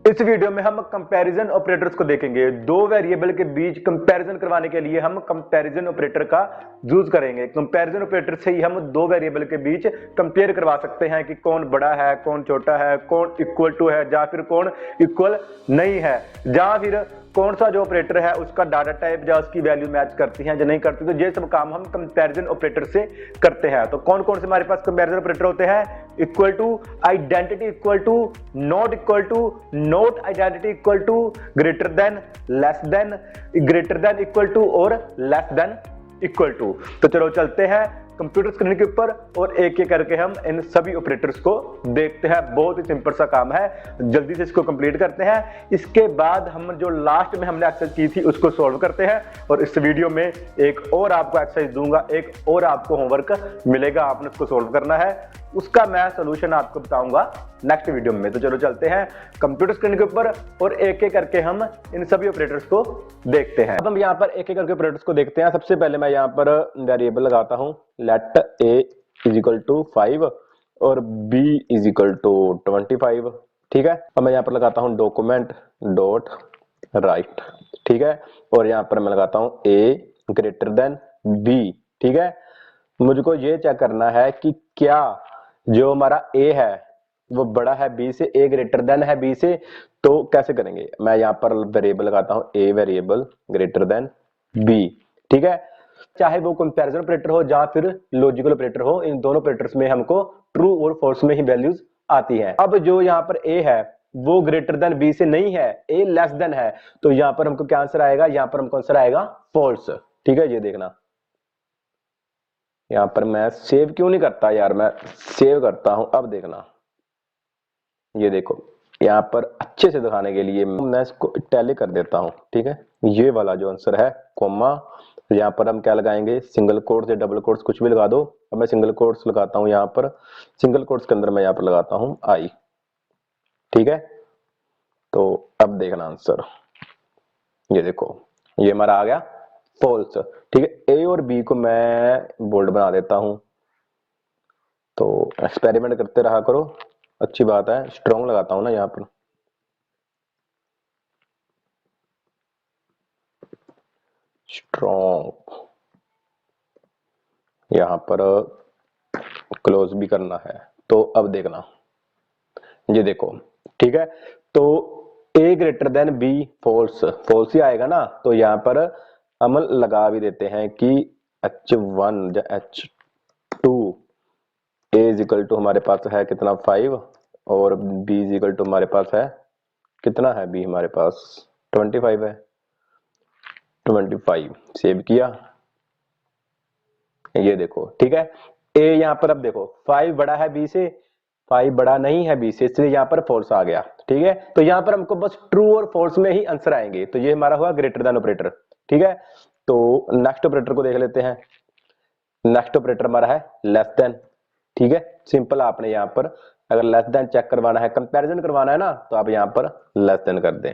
इस वीडियो में हम कंपैरिजन ऑपरेटर्स को देखेंगे। दो वेरिएबल के बीच कंपैरिजन करवाने के लिए हम कंपैरिजन ऑपरेटर का यूज करेंगे। कंपैरिजन ऑपरेटर से ही हम दो वेरिएबल के बीच कंपेयर करवा सकते हैं कि कौन बड़ा है, कौन छोटा है, कौन इक्वल टू है या फिर कौन इक्वल नहीं है, या फिर कौन सा जो ऑपरेटर है उसका डाटा टाइप या उसकी वैल्यू मैच करती है या नहीं करती। तो ये सब काम हम कंपैरिजन ऑपरेटर से करते हैं। तो कौन कौन से हमारे पास कंपैरिजन ऑपरेटर होते हैं? Equal to, identity equal to, not equal to, not identity equal to, greater than, less than, greater than equal to और लेस देन इक्वल टू। तो चलो चलते हैं कंप्यूटर स्क्रीन के ऊपर और एक एक करके हम इन सभी ऑपरेटर्स को देखते हैं। बहुत ही सिंपल सा काम है, जल्दी से इसको कंप्लीट करते हैं। इसके बाद हम जो लास्ट में हमने एक्सरसाइज की थी उसको सॉल्व करते हैं और इस वीडियो में एक और आपको एक्सरसाइज दूंगा, एक और आपको होमवर्क मिलेगा, आपने उसको सॉल्व करना है। उसका मैं सोल्यूशन आपको बताऊंगा नेक्स्ट वीडियो में। तो चलो चलते हैं कंप्यूटर स्क्रीन के ऊपर और एक एक करके हम इन सभी ऑपरेटर्स को देखते हैं। अब हम यहाँ पर एक एक करके ऑपरेटर्स को देखते हैं। सबसे पहले मैं यहाँ पर वेरिएबल लगाता हूँ, let a is equal to 5 और b इज इक्वल टू 25। ठीक है, अब मैं यहाँ पर लगाता हूँ डॉक्यूमेंट डॉट राइट। ठीक है, और यहाँ पर मैं लगाता हूँ a ग्रेटर देन b। ठीक है, मुझको ये चेक करना है कि क्या जो हमारा a है वो बड़ा है b से, a ग्रेटर देन है b से। तो कैसे करेंगे? मैं यहाँ पर वेरिएबल लगाता हूँ a variable greater than b। ठीक है, चाहे वो कंपैरिजन ऑपरेटर हो या फिर लॉजिकल ऑपरेटर हो, इन दोनों ऑपरेटर्स में हमको ट्रू और फॉल्स में ही वैल्यूज आती हैं। अब जो यहाँ पर a है वो ग्रेटर देन b से नहीं है, a लेस देन है, तो यहाँ पर हमको क्या आंसर आएगा? यहाँ पर हमको आंसर आएगा फॉल्स। ठीक है, ये देखना, यहां पर मैं सेव क्यों नहीं करता यार, मैं सेव करता हूं। अब देखना, ये देखो, यहां पर अच्छे से दिखाने के लिए मैं इसको टैली कर देता हूं। ठीक है, ये वाला जो आंसर है कॉमा, यहां पर हम क्या लगाएंगे? सिंगल कोट्स या डबल कोट्स कुछ भी लगा दो। अब मैं सिंगल कोट्स लगाता हूं, यहां पर सिंगल कोट्स के अंदर मैं यहां पर लगाता हूं आई। ठीक है, तो अब देखना आंसर, ये देखो, ये हमारा आ गया फॉल्स। ठीक है, ए और बी को मैं बोल्ड बना देता हूं। तो एक्सपेरिमेंट करते रहा करो, अच्छी बात है। स्ट्रॉन्ग लगाता हूं ना यहाँ पर, स्ट्रॉन्ग, यहाँ पर क्लोज भी करना है। तो अब देखना, ये देखो, ठीक है, तो a greater than b false, false ही आएगा ना। तो यहाँ पर हम लगा भी देते हैं कि h1 या h2, a is equal to हमारे पास है कितना 5 और b इज इक्वल टू हमारे पास है कितना है, b हमारे पास 25 है। 25 सेव किया, ये देखो। ठीक है, a यहाँ पर, अब देखो 5 बड़ा है b से, 5 बड़ा नहीं है b से, इसलिए यहाँ पर फॉल्स आ गया। ठीक है, तो यहाँ पर हमको बस ट्रू और फॉल्स में ही आंसर आएंगे। तो ये हमारा हुआ ग्रेटर देन ऑपरेटर। ठीक है, तो नेक्स्ट ऑपरेटर को देख लेते हैं। नेक्स्ट ऑपरेटर हमारा है लेस देन। ठीक है, सिंपल, आपने यहाँ पर अगर लेस देन चेक करवाना है, कंपैरिजन करवाना है ना, तो आप यहाँ पर लेस देन कर दें।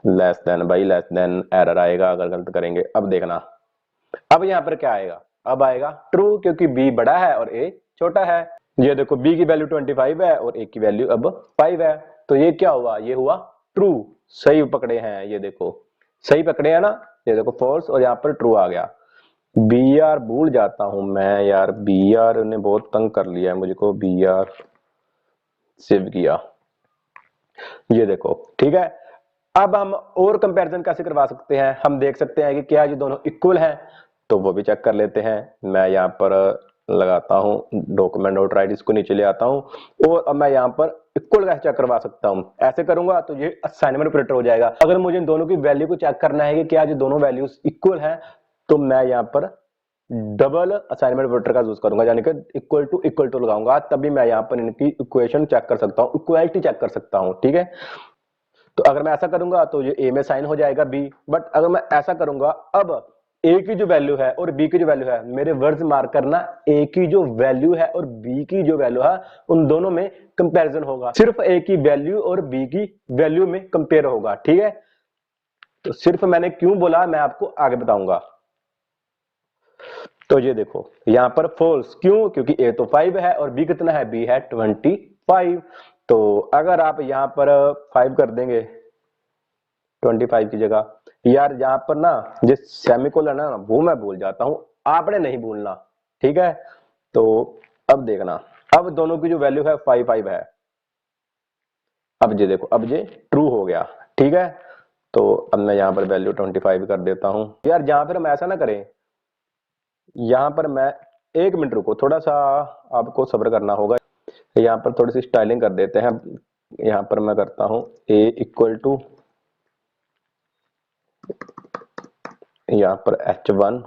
लेस देन भाई, लेस देन एरर आएगा अगर गलत करेंगे। अब देखना, अब यहाँ पर क्या आएगा? अब आएगा ट्रू, क्योंकि b बड़ा है और a छोटा है। ये देखो, b की वैल्यू 25 है और a की वैल्यू अब 5 है। तो ये क्या हुआ? ये हुआ ट्रू। सही पकड़े हैं, ये देखो, सही पकड़े हैं ना। ये देखो फॉल्स और यहाँ पर ट्रू आ गया। बी आर भूल जाता हूं मैं यार, बी आर ने बहुत तंग कर लिया है मुझको। बी आर सेव किया, ये देखो। ठीक है, अब हम और कंपैरिजन कैसे करवा सकते हैं? हम देख सकते हैं कि क्या ये दोनों इक्वल हैं, तो वो भी चेक कर लेते हैं। मैं यहाँ पर लगाता हूँ डॉक्यूमेंट डॉट राइट, इसको नीचे ले आता हूँ और अब मैं यहाँ पर इक्वल कैसे चेक करवा सकता हूँ? ऐसे करूंगा तो ये असाइनमेंट ऑपरेटर हो जाएगा। अगर मुझे इन दोनों की वैल्यू को चेक करना है कि क्या ये दोनों वैल्यूज इक्वल हैं, तो मैं यहाँ पर डबल असाइनमेंट ऑपरेटर का यूज करूंगा, यानी कि इक्वल टू लगाऊंगा, तभी मैं यहाँ पर इनकी इक्वेशन चेक कर सकता हूँ, इक्वालिटी चेक कर सकता हूँ। ठीक है, तो अगर मैं ऐसा करूंगा तो ये a में साइन हो जाएगा b, बट अगर मैं ऐसा करूंगा, अब a की जो वैल्यू है और b की जो वैल्यू है, मेरे वर्ड्स मार्क करना, a की जो वैल्यू है और b की जो वैल्यू है, उन दोनों में कंपैरिजन होगा। सिर्फ a की वैल्यू और b की वैल्यू में कंपेयर होगा। ठीक है, तो सिर्फ मैंने क्यों बोला मैं आपको आगे बताऊंगा। तो ये देखो, यहां पर फॉल्स क्यों? क्योंकि a तो 5 है और b कितना है? b है 25। तो अगर आप यहाँ पर 5 कर देंगे 25 की जगह, यार यहाँ पर ना जिस सेमीकोलन है ना वो मैं भूल जाता हूं, आपने नहीं भूलना, ठीक है। तो अब देखना, अब दोनों की जो वैल्यू है 5 है। अब ये देखो, अब ये ट्रू हो गया, ठीक है। तो अब मैं यहाँ पर वैल्यू 25 कर देता हूं। यार जहां पर हम ऐसा ना करें, यहाँ पर मैं 1 मिनट रुको, थोड़ा सा आपको सब्र करना होगा। यहाँ पर थोड़ी सी स्टाइलिंग कर देते हैं। यहाँ पर मैं करता हूं a इक्वल टू, यहाँ पर h1,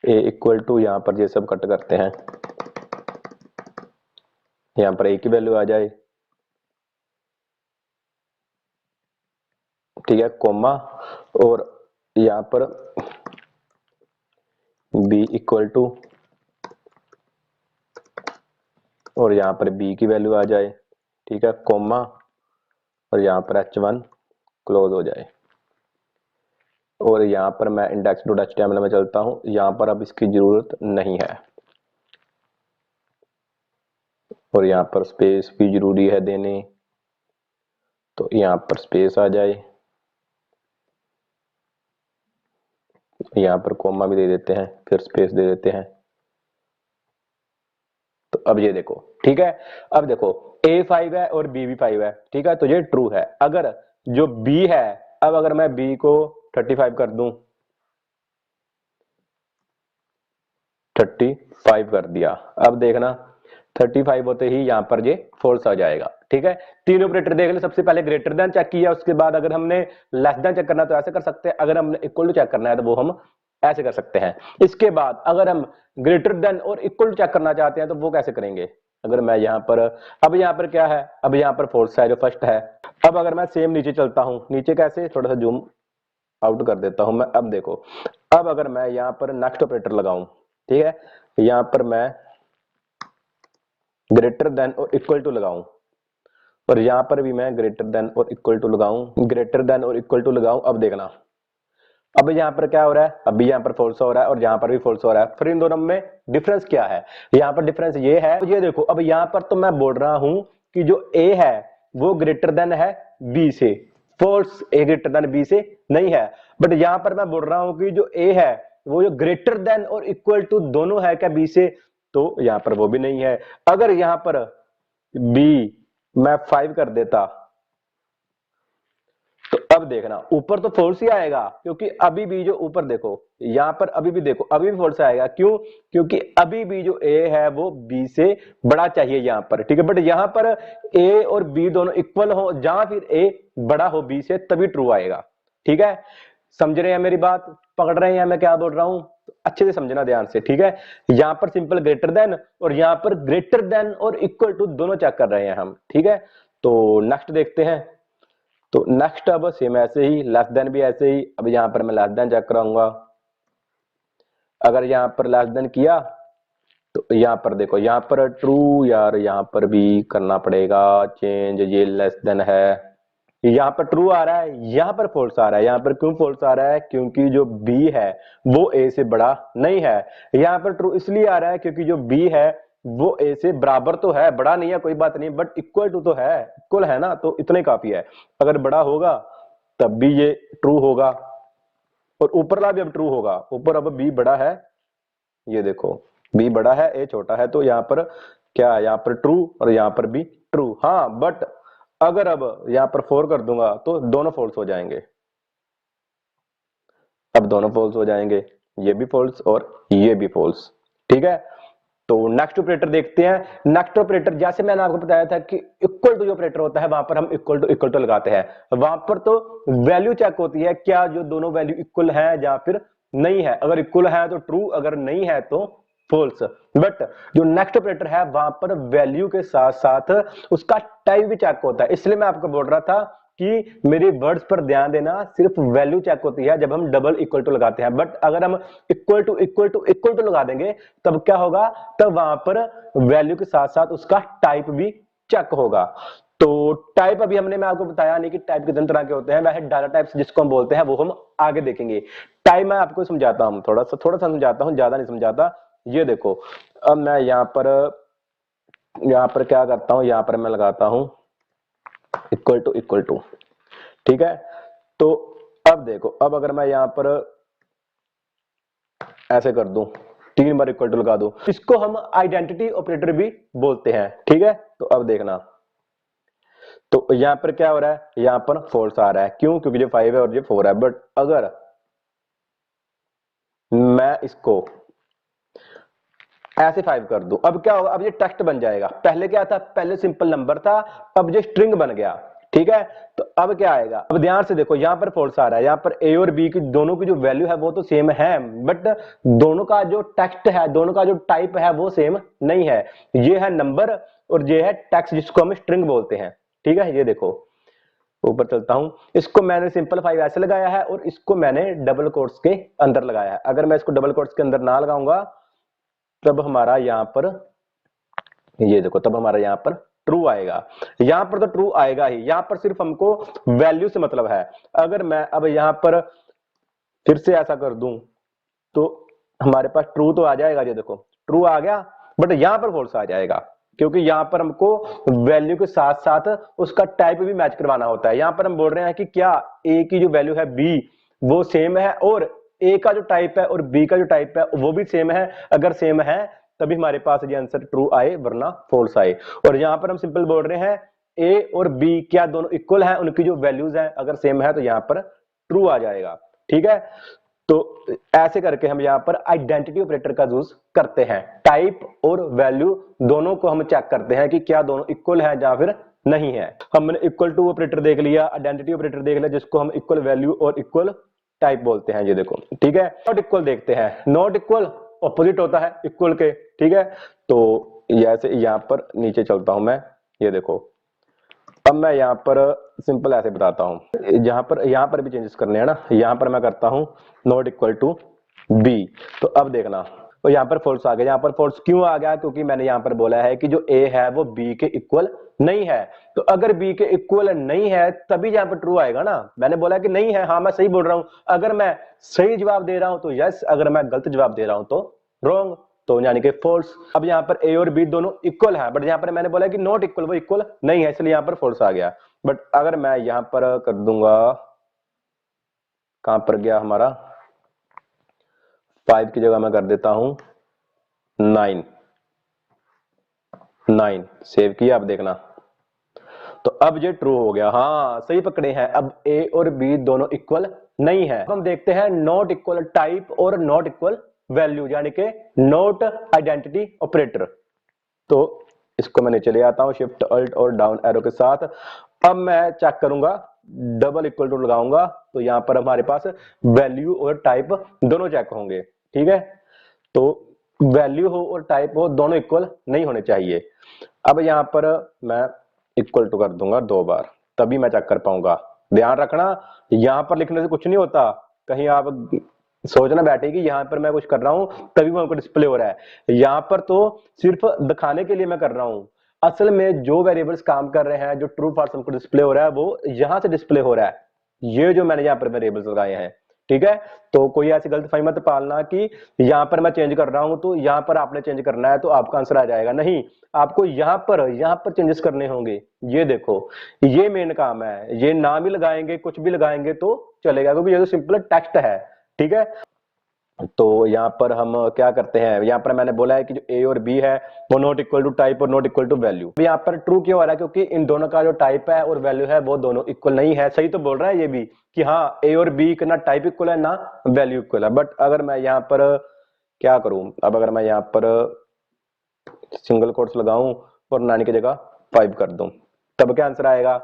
a इक्वल टू, यहाँ पर ये सब कट करते हैं, यहाँ पर a की वैल्यू आ जाए, ठीक है, कोमा, और यहाँ पर b इक्वल टू, और यहाँ पर b की वैल्यू आ जाए, ठीक है, कोमा, और यहाँ पर h1 क्लोज हो जाए। और यहाँ पर मैं इंडेक्स डॉट एचटीएमएल में चलता हूं, यहाँ पर अब इसकी जरूरत नहीं है, और यहाँ पर स्पेस भी जरूरी है देने, तो यहाँ पर स्पेस आ जाए, यहाँ पर कोमा भी दे देते हैं, फिर स्पेस दे देते हैं। तो अब ये देखो, ठीक है, अब देखो a 5 है और b भी 5 है, ठीक है, तो ये ट्रू है। अगर जो b है, अब अगर मैं b को 35 कर दूं, 35 कर दिया, अब देखना 35 होते ही यहाँ पर ये फॉल्स आ जाएगा, ठीक है। तीन ऑपरेटर देख ले, सबसे पहले ग्रेटर देन चेक किया, उसके बाद अगर हमने लेस देन चेक करना तो ऐसे कर सकते हैं, अगर हमने इक्वल टू चेक करना है तो वो हम ऐसे कर सकते हैं। इसके बाद अगर हम ग्रेटर देन और इक्वल टू चेक करना चाहते हैं तो वो कैसे करेंगे। अगर मैं यहाँ पर, अब यहाँ पर क्या है, अब यहाँ पर फॉल्स है जो फर्स्ट है। अब अगर मैं सेम नीचे चलता हूं, नीचे कैसे, थोड़ा सा जूम आउट कर देता हूं मैं। अब देखो, अब अगर मैं यहाँ पर नेक्स्ट ऑपरेटर लगाऊं, ठीक है, यहाँ पर मैं ग्रेटर देन और इक्वल टू लगाऊं, और यहां पर भी मैं ग्रेटर देन और इक्वल टू लगाऊं, ग्रेटर देन और इक्वल टू लगाऊं। अब देखना, अब यहां पर क्या हो रहा है, अभी यहां पर फॉल्स हो रहा है और यहां पर भी फॉल्स हो रहा है। फिर इन दोनों में डिफरेंस क्या है, यहां पर डिफरेंस ये है, ये देखो, अब यहां पर तो मैं बोल रहा हूं कि जो a है वो ग्रेटर देन है b से, false a greater than b से नहीं है। बट यहां पर मैं बोल रहा हूं कि जो a है वो जो ग्रेटर देन और इक्वल टू दोनों है क्या b से, तो यहां पर वो भी नहीं है। अगर यहां पर b मैं 5 कर देता तो अब देखना ऊपर तो फॉल्स ही आएगा, क्योंकि अभी भी जो ऊपर देखो, यहां पर अभी भी देखो, अभी भी फॉल्स आएगा। क्यों, क्योंकि अभी भी जो a है वो b से बड़ा चाहिए यहां पर, ठीक है। बट यहां पर a और b दोनों इक्वल हो, जहां फिर a बड़ा हो b से, तभी ट्रू आएगा, ठीक है। समझ रहे हैं मेरी बात, पकड़ रहे हैं मैं क्या बोल रहा हूं, अच्छे से समझना ध्यान से, ठीक है। यहां पर सिंपल ग्रेटर देन और यहां पर ग्रेटर देन और इक्वल टू दोनों चेक कर रहे हैं हम, ठीक है। तो नेक्स्ट देखते हैं। तो नेक्स्ट अब सेम ऐसे ही, लेस देन भी ऐसे ही। अब यहां पर मैं लेस देन चेक कराऊंगा, अगर यहां पर लेस देन किया तो यहां पर देखो, यहां पर ट्रू, यार यहां पर भी करना पड़ेगा चेंज, ये लेस देन है, यहां पर ट्रू आ रहा है, यहां पर फॉल्स आ रहा है। यहां पर क्यों फॉल्स आ रहा है, क्योंकि जो b है वो a से बड़ा नहीं है। यहां पर ट्रू इसलिए आ रहा है क्योंकि जो b है वो a से बराबर तो है, बड़ा नहीं है कोई बात नहीं, बट इक्वल टू तो है, इक्वल है ना, तो इतना ही काफी है। अगर बड़ा होगा तब भी ये ट्रू होगा, और ऊपरला भी अब ट्रू होगा, ऊपर अब b बड़ा है, ये देखो b बड़ा है a छोटा है, तो यहां पर क्या है, यहां पर ट्रू और यहां पर भी ट्रू। हाँ, बट अगर अब यहां पर 4 कर दूंगा तो दोनों फॉल्स हो जाएंगे, अब दोनों फॉल्स हो जाएंगे, ये भी फॉल्स और ये भी फॉल्स, ठीक है। तो नेक्स्ट ऑपरेटर देखते हैं। नेक्स्ट ऑपरेटर जैसे मैंने आपको बताया था कि इक्वल टू जो ऑपरेटर होता है वहां पर हम इक्वल टू लगाते हैं, वहां पर तो वैल्यू चेक होती है क्या जो दोनों वैल्यू इक्वल है या फिर नहीं है। अगर इक्वल है तो ट्रू, अगर नहीं है तो फॉल्स। बट जो नेक्स्ट ऑपरेटर है वहां पर वैल्यू के साथ साथ उसका टाइप भी चेक होता है, इसलिए मैं आपको बोल रहा था कि मेरे वर्ड्स पर ध्यान देना, सिर्फ वैल्यू चेक होती है जब हम डबल इक्वल टू लगाते हैं। बट अगर हम इक्वल टू लगा देंगे तब क्या होगा, तब वहां पर वैल्यू के साथ साथ उसका टाइप भी चेक होगा। तो टाइप अभी हमने, मैं आपको बताया नहीं कि टाइप कितने तरह के होते हैं, वैसे डाटा टाइप्स जिसको हम बोलते हैं वो हम आगे देखेंगे। टाइप मैं आपको समझाता हूं, थोड़ा सा समझाता हूं, ज्यादा नहीं समझाता। ये देखो, अब मैं यहाँ पर यहां पर क्या करता हूं, यहां पर मैं लगाता हूं इक्वल टू, ठीक है। तो अब देखो, अब अगर मैं यहां पर ऐसे कर दूं, 3 बार इक्वल टू लगा दूं, इसको हम आइडेंटिटी ऑपरेटर भी बोलते हैं, ठीक है। तो अब देखना, तो यहां पर क्या हो रहा है, यहां पर फॉल्स आ रहा है, क्यों? क्योंकि ये 5 है और ये 4 है। बट अगर मैं इसको ऐसे 5 कर दूं, अब क्या होगा, अब ये टेक्स्ट बन जाएगा। पहले क्या था, पहले सिंपल नंबर था, अब ये स्ट्रिंग बन गया, ठीक है। तो अब क्या आएगा, अब ध्यान से देखो, यहां पर फॉल्स आ रहा है, यहां पर ए और बी की दोनों की जो वैल्यू है वो तो सेम है, बट दोनों का जो टेक्स्ट है, दोनों का जो टाइप है वो सेम नहीं है। ये है नंबर और ये है टेक्स्ट, जिसको हम स्ट्रिंग बोलते हैं, ठीक है। ये देखो, ऊपर चलता हूं, इसको मैंने सिंपल 5 ऐसे लगाया है और इसको मैंने डबल कोट्स के अंदर लगाया है। अगर मैं इसको डबल कोट्स के अंदर ना लगाऊंगा, तब हमारा यहां पर, ये देखो, तब हमारा यहां पर ट्रू आएगा। यहां पर तो ट्रू आएगा ही, यहां पर सिर्फ हमको वैल्यू से मतलब है। अगर मैं अब यहां पर फिर से ऐसा कर दूं, तो हमारे पास ट्रू तो आ जाएगा, ये देखो ट्रू आ गया, बट यहां पर फॉल्स आ जाएगा, क्योंकि यहां पर हमको वैल्यू के साथ साथ उसका टाइप भी मैच करवाना होता है। यहां पर हम बोल रहे हैं कि क्या ए की जो वैल्यू है बी वो सेम है, और ए का जो टाइप है और बी का जो टाइप है वो भी सेम है। अगर सेम है तभी हमारे पास ये आंसर ट्रू आए, वरना फॉल्स आए। और यहां पर हम सिंपल बोल रहे हैं ए और बी क्या दोनों इक्वल है, उनकी जो वैल्यूज है अगर सेम है तो यहां पर ट्रू आ जाएगा, ठीक है। तो ऐसे करके हम यहां पर आइडेंटिटी ऑपरेटर का यूज करते हैं। टाइप और वैल्यू दोनों को हम चेक करते हैं कि क्या दोनों इक्वल है या फिर नहीं है। हमने इक्वल टू ऑपरेटर देख लिया, आइडेंटिटी ऑपरेटर देख लिया, जिसको हम इक्वल वैल्यू और इक्वल टाइप बोलते हैं, ये देखो, ठीक है। नॉट इक्वल देखते हैं, नॉट इक्वल ऑपोजिट होता है इक्वल के, ठीक है। तो ऐसे यहां पर नीचे चलता हूं मैं, ये देखो, अब मैं यहां पर सिंपल ऐसे बताता हूं, यहां पर भी चेंजेस करने हैं ना। यहां पर मैं करता हूं नॉट इक्वल टू बी, तो अब देखना, तो यहां पर फॉल्स आ गया। यहां पर फॉल्स क्यों आ गया, क्योंकि मैंने यहां पर बोला है कि जो ए है वो बी के इक्वल नहीं है। तो अगर बी के इक्वल नहीं है तभी यहां पर ट्रू आएगा ना। मैंने बोला कि नहीं है, हाँ मैं सही बोल रहा हूं। अगर मैं सही जवाब दे रहा हूं तो यस, अगर मैं गलत जवाब दे रहा हूं तो रॉन्ग, तो यानी कि फॉल्स। अब यहां पर ए और बी दोनों इक्वल है, बट यहां पर मैंने बोला कि नॉट इक्वल, वो इक्वल नहीं है, इसलिए यहां पर फॉल्स आ गया। बट अगर मैं यहां पर कर दूंगा, कहां पर गया हमारा, 5 की जगह मैं कर देता हूं 9, सेव किया। अब देखना, तो अब ये ट्रू हो गया, हाँ सही पकड़े हैं। अब ए और बी दोनों इक्वल नहीं है। हम देखते हैं नॉट इक्वल टाइप और नॉट इक्वल वैल्यू, यानी कि नॉट आइडेंटिटी ऑपरेटर। तो इसको मैं नीचे ले आता हूं शिफ्ट अल्ट और डाउन एरो के साथ। अब मैं चेक करूंगा, डबल इक्वल टू लगाऊंगा, तो यहां पर हमारे पास वैल्यू और टाइप दोनों चेक होंगे, ठीक है। तो वैल्यू हो और टाइप हो, दोनों इक्वल नहीं होने चाहिए। अब यहां पर मैं इक्वल टू कर दूंगा 2 बार, तभी मैं चेक कर पाऊंगा। ध्यान रखना, यहां पर लिखने से कुछ नहीं होता, कहीं आप सोचना बैठे कि यहां पर मैं कुछ कर रहा हूं तभी वो हमको डिस्प्ले हो रहा है। यहां पर तो सिर्फ दिखाने के लिए मैं कर रहा हूं। असल में जो वेरिएबल्स काम कर रहे हैं, जो ट्रू फॉल्स हमको डिस्प्ले हो रहा है, वो यहां से डिस्प्ले हो रहा है, ये जो मैंने यहां पर वेरिएबल्स लगाए हैं, ठीक है। तो कोई ऐसी गलतफहमी मत पालना कि यहां पर मैं चेंज कर रहा हूं तो यहां पर आपने चेंज करना है तो आपका आंसर आ जाएगा, नहीं। आपको यहां पर चेंजेस करने होंगे। ये देखो, ये मेन काम है। ये नाम ही लगाएंगे, कुछ भी लगाएंगे तो चलेगा, क्योंकि ये तो सिंपल टेक्स्ट है, ठीक है। तो यहां पर हम क्या करते हैं, यहां पर मैंने बोला है कि जो ए और बी है वो नॉट इक्वल टू टाइप और नॉट इक्वल टू वैल्यू। यहां पर ट्रू क्यों आ रहा है, क्योंकि इन दोनों का जो टाइप है और वैल्यू है वो दोनों इक्वल नहीं है। सही तो बोल रहा है ये भी कि हाँ ए और बी का ना टाइप इक्वल है ना वैल्यू इक्वल है। बट अगर मैं यहां पर क्या करूं, अब अगर मैं यहां पर सिंगल कोट्स लगाऊं और नानी की जगह 5 कर दूं, तब क्या आंसर आएगा,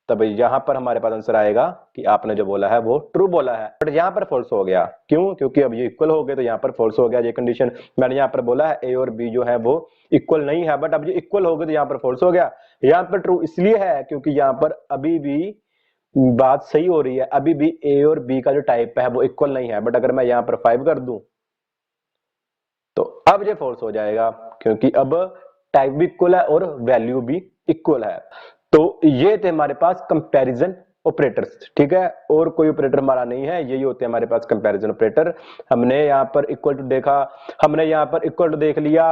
तब यहां पर हमारे पास आंसर आएगा कि आपने जो बोला है वो ट्रू बोला है। बट यहां पर फॉल्स हो गया, क्यों, क्योंकि अब ये इक्वल हो गए तो यहां पर फॉल्स हो गया। ये कंडीशन मैंने यहां पर बोला है ए और बी जो है वो इक्वल नहीं है, बट अब ये इक्वल हो गए तो यहां पर फॉल्स हो गया। यहां पर ट्रू इसलिए है क्योंकि यहां पर अभी भी बात सही हो रही है, अभी भी ए और बी का जो टाइप है वो इक्वल नहीं है। बट अगर मैं यहां पर 5 कर दूं तो अब ये फॉल्स हो जाएगा, क्योंकि अब टाइप भी इक्वल है और वैल्यू भी इक्वल है। तो ये थे हमारे पास कंपैरिजन ऑपरेटर्स, ठीक है, और कोई ऑपरेटर हमारा नहीं है, यही होते हैं हमारे पास कंपैरिजन ऑपरेटर। हमने यहाँ पर इक्वल टू देखा, हमने यहाँ पर इक्वल टू देख लिया,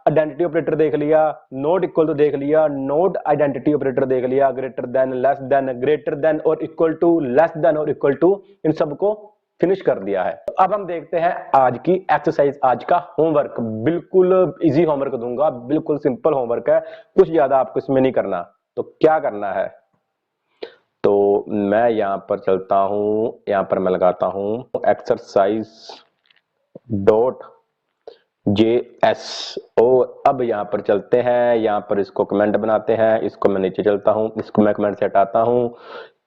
आइडेंटिटी ऑपरेटर देख लिया, नॉट इक्वल टू देख लिया, नॉट आइडेंटिटी ऑपरेटर देख लिया, greater than, less than, greater then और इक्वल टू, लेस देन और इक्वल टू, इन सबको फिनिश कर दिया है। तो अब हम देखते हैं आज की एक्सरसाइज, आज का होमवर्क। बिल्कुल इजी होमवर्क दूंगा, बिल्कुल सिंपल होमवर्क है, कुछ ज्यादा आपको इसमें नहीं करना। तो क्या करना है, तो मैं यहां पर चलता हूं, यहां पर मैं लगाता हूं एक्सरसाइज डॉट JS, और अब यहां पर चलते हैं, यहां पर इसको कमेंट बनाते हैं, इसको मैं नीचे चलता हूं, इसको मैं कमेंट से हटाता हूं,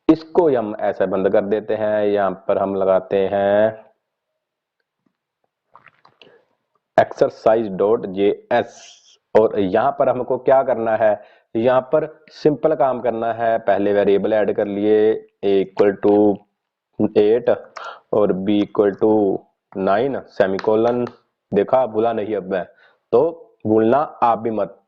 इसको हम ऐसा बंद कर देते हैं। यहां पर हम लगाते हैं एक्सरसाइज डॉट JS, और यहां पर हमको क्या करना है, यहां पर सिंपल काम करना है। पहले वेरिएबल ऐड कर लिए, a इक्वल टू 8 और b इक्वल टू 9 सेमीकोलन। देखा, भूला नहीं अब मैं, तो भूलना आप भी मत।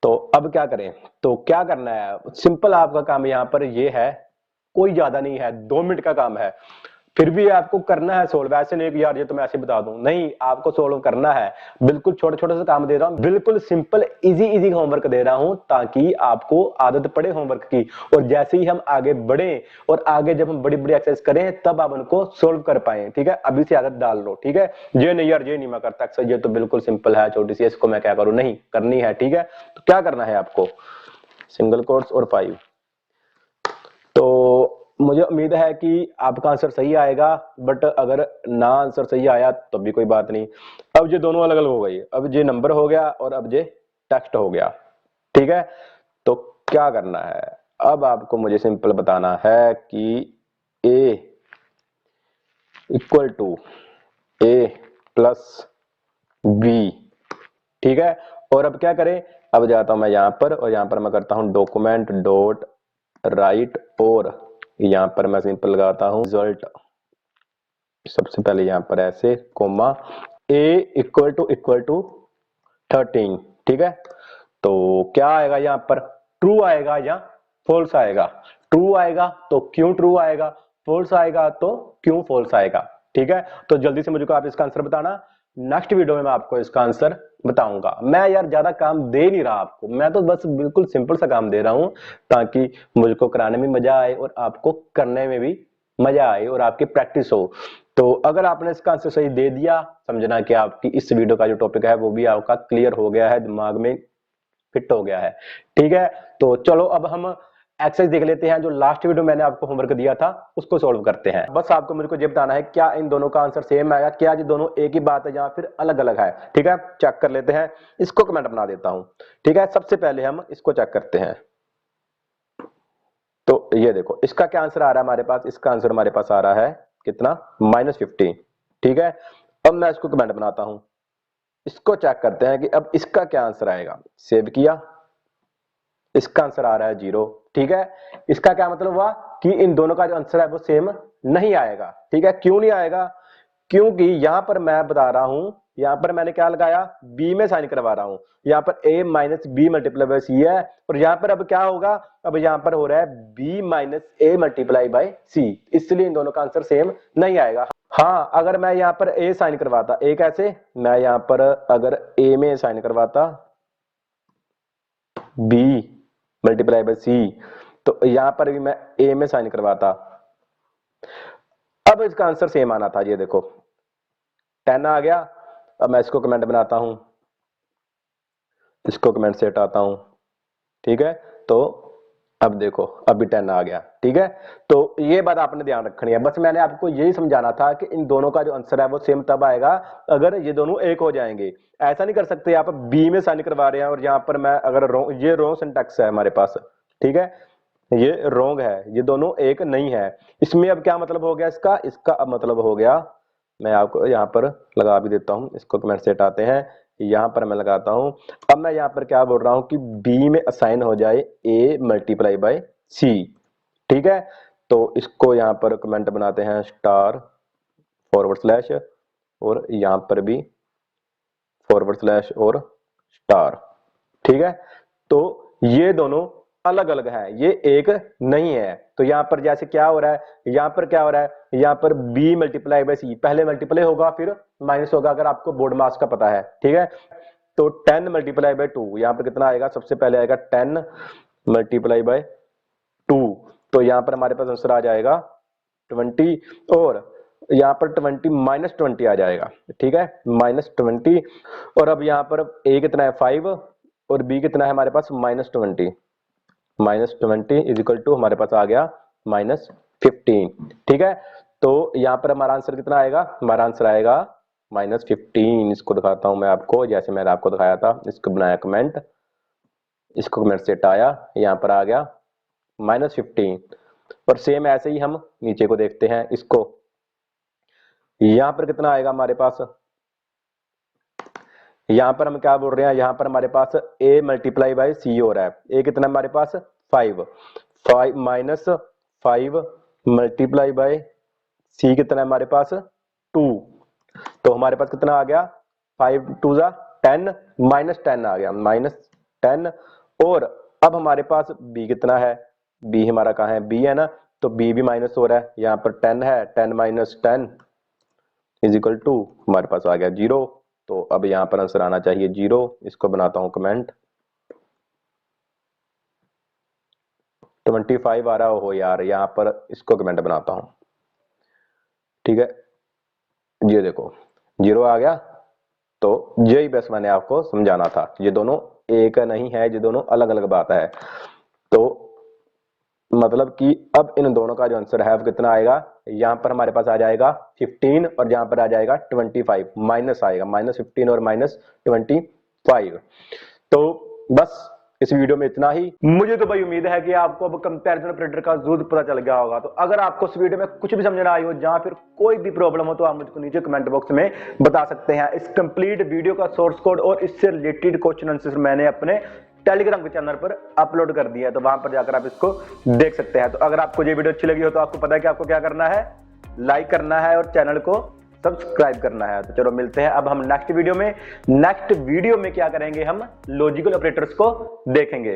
तो अब क्या करें, तो क्या करना है, सिंपल आपका काम यहां पर ये है, कोई ज्यादा नहीं है, 2 मिनट का काम है। फिर भी आपको करना है सोल्व, ऐसे नहीं कि यार ये तो मैं ऐसे बता दूं, नहीं, आपको सोल्व करना है। बिल्कुल छोटे छोटे से काम दे रहा हूं, बिल्कुल सिंपल इजी इजी होमवर्क दे रहा हूं, ताकि आपको आदत पड़े होमवर्क की, और जैसे ही हम आगे बढ़े और आगे जब हम बड़ी बड़ी एक्सरसाइज करें तब आप उनको सोल्व कर पाए, ठीक है। अभी से आदत डाल लो, ठीक है। ये नहीं यार, ये नहीं मैं करता एक्सरसाइज, ये तो बिल्कुल सिंपल है, छोटी सी, इसको मैं क्या करूं, नहीं करनी है, ठीक है। तो क्या करना है आपको, सिंगल कोट्स और 5। तो मुझे उम्मीद है कि आपका आंसर सही आएगा, बट अगर ना आंसर सही आया तो भी कोई बात नहीं। अब ये दोनों अलग अलग हो गई, अब ये नंबर हो गया और अब ये टेक्स्ट हो गया, ठीक है। तो क्या करना है, अब आपको मुझे सिंपल बताना है कि a equal to a plus b, ठीक है। और अब क्या करें, अब जाता हूं मैं यहां पर, और यहां पर मैं करता हूं डॉक्यूमेंट डॉट राइट, और यहां पर मैं सिंपल लगाता हूं रिजल्ट, सबसे पहले यहां पर ऐसे कोमा a इक्वल टू 13, ठीक है। तो क्या आएगा यहां पर, ट्रू आएगा या फॉल्स आएगा, ट्रू आएगा तो क्यों ट्रू आएगा, फॉल्स आएगा तो क्यों फॉल्स आएगा, ठीक है। तो जल्दी से मुझको आप इसका आंसर बताना, नेक्स्ट वीडियो में मैं आपको इसका आंसर बताऊंगा। मैं यार ज्यादा काम दे नहीं रहा आपको, मैं तो बस बिल्कुल सिंपल सा काम दे रहा हूं, ताकि मुझको कराने में मजा आए और आपको करने में भी मजा आए और आपकी प्रैक्टिस हो। तो अगर आपने इसका आंसर सही दे दिया, समझना कि आपकी इस वीडियो का जो टॉपिक है वो भी आपका क्लियर हो गया है, दिमाग में फिट हो गया है, ठीक है। तो चलो अब हम एक्सरसाइज देख लेते हैं, जो लास्ट वीडियो मैंने आपको होमवर्क दिया था उसको सॉल्व करते हैं। बस आपको मुझको ये बताना है क्या इन दोनों का आंसर सेम आएगा, क्या ये दोनों एक ही बात है या फिर अलग अलग है, ठीक है। चेक कर लेते हैं, इसको कमेंट बना देता हूं, ठीक है। सबसे पहले हम इसको चेक करते हैं। तो ये देखो, इसका क्या आंसर आ रहा है हमारे पास, इसका आंसर हमारे पास आ रहा है कितना, -50, ठीक है। अब मैं इसको कमेंट बनाता हूं, इसको चेक करते हैं कि अब इसका क्या आंसर आएगा। सेव किया, इसका आंसर आ रहा है 0, ठीक है। इसका क्या मतलब हुआ कि इन दोनों का जो आंसर है वो सेम नहीं आएगा, ठीक है। क्यों नहीं आएगा, क्योंकि यहां पर मैं बता रहा हूं, यहां पर मैंने क्या लगाया, b में साइन करवा रहा हूं, यहां पर a minus b multiply by c है, और यहां पर अब क्या होगा, अब यहां पर हो रहा है b minus a multiply by c, इसलिए इन दोनों का आंसर सेम नहीं आएगा। हाँ, अगर मैं यहां पर a साइन करवाता, a कैसे, मैं यहां पर अगर a में साइन करवाता b मल्टीप्लाई बाय सी, तो यहां पर भी मैं a में साइन करवाता, अब इसका आंसर सेम आना था। ये देखो 10 आ गया। अब मैं इसको कमेंट बनाता हूं, इसको कमेंट से हटाता हूं, ठीक है। तो अब देखो अभी 10 आ गया, ठीक है। तो ये बात आपने ध्यान रखनी है, बस मैंने आपको यही समझाना था कि इन दोनों का जो आंसर है वो सेम तब आएगा अगर ये दोनों एक हो जाएंगे। ऐसा नहीं कर सकते, आप बी में साइन करवा रहे हैं और यहाँ पर मैं अगर ये रॉन्ग सिंटैक्स है हमारे पास, ठीक है, ये रॉन्ग है, ये दोनों एक नहीं है। इसमें अब क्या मतलब हो गया इसका, इसका अब मतलब हो गया, मैं आपको यहाँ पर लगा भी देता हूँ, इसको कमेंट से हटाते हैं, यहां पर मैं लगाता हूं। अब मैं यहां पर क्या बोल रहा हूं कि b में असाइन हो जाए a मल्टीप्लाई बाय c, ठीक है। तो इसको यहां पर कमेंट बनाते हैं स्टार फॉरवर्ड स्लैश, और यहां पर भी फॉरवर्ड स्लैश और स्टार, ठीक है। तो ये दोनों अलग अलग है, ये एक नहीं है। तो यहां पर जैसे क्या हो रहा है, यहां पर क्या हो रहा है, यहां पर b मल्टीप्लाई बाय सी, पहले मल्टीप्लाई होगा फिर माइनस होगा, अगर आपको बोर्ड मास का पता है, ठीक है। तो 10 मल्टीप्लाई बाय 2, यहां पर कितना आएगा, सबसे पहले आएगा 10 मल्टीप्लाई बाय 2, तो यहां पर हमारे पास आंसर आ जाएगा 20, और यहां पर 20 माइनस 20 आ जाएगा, ठीक है, माइनस 20। और अब यहां पर a कितना है 5 और b कितना है हमारे पास minus 20, minus 20 is equal to हमारे पास आ गया माइनस 15, ठीक है। तो यहां पर हमारा आंसर कितना आएगा, हमारा आंसर आएगा माइनस 15। इसको दिखाता हूं मैं आपको, जैसे मैंने आपको दिखाया था, इसको बनाया कमेंट, इसको कमेंट से हटाया, यहां पर आ गया माइनस 15। और सेम ऐसे ही हम नीचे को देखते हैं, इसको यहां पर कितना आएगा हमारे पास, यहां पर हम क्या बोल रहे हैं, यहां पर हमारे पास a मल्टीप्लाई बाय सी हो रहा है, a कितना हमारे पास 5 माइनस 5 मल्टीप्लाई बाय सी कितना है हमारे पास 2, तो हमारे पास कितना आ गया 5 2 जा 10, माइनस 10 आ गया, माइनस 10। और अब हमारे पास b कितना है, b हमारा कहाँ है, b है ना, तो b भी माइनस हो रहा है, यहाँ पर 10 है, 10 माइनस 10 इज इक्वल टू हमारे पास आ गया 0। तो अब यहां पर आंसर आना चाहिए 0, इसको बनाता हूं कमेंट, 25 आ रहा हो यार, यहां पर इसको कमेंट बनाता हूं, ठीक है, ये देखो 0 आ गया। तो यही बस मैंने आपको समझाना था, ये दोनों एक नहीं है, ये दोनों अलग अलग बात है। तो मतलब कि अब इन दोनों का जो आंसर है वो कितना आएगा, यहां पर हमारे पास आ जाएगा 15 और यहां पर आ जाएगा 25, माइनस आएगा, माइनस 15 और माइनस 25। तो बस इस वीडियो में इतना ही। मुझे तो भाई उम्मीद है कि आपको अब कंपैरिजन ऑपरेटर का जरूर पता चल गया होगा। तो अगर आपको इस वीडियो में कुछ भी समझ ना आई हो, जहां फिर कोई भी प्रॉब्लम हो, तो आप मुझको नीचे कमेंट बॉक्स में बता सकते हैं। इस कंप्लीट वीडियो का सोर्स कोड और इससे रिलेटेड क्वेश्चन आंसर मैंने अपने टेलीग्राम के चैनल पर अपलोड कर दिया है, तो वहां पर जाकर आप इसको देख सकते हैं। तो अगर आपको ये वीडियो अच्छी लगी हो तो आपको पता है कि आपको क्या करना है, लाइक करना है और चैनल को सब्सक्राइब करना है। तो चलो मिलते हैं अब हम नेक्स्ट वीडियो में। नेक्स्ट वीडियो में क्या करेंगे, हम लॉजिकल ऑपरेटर्स को देखेंगे।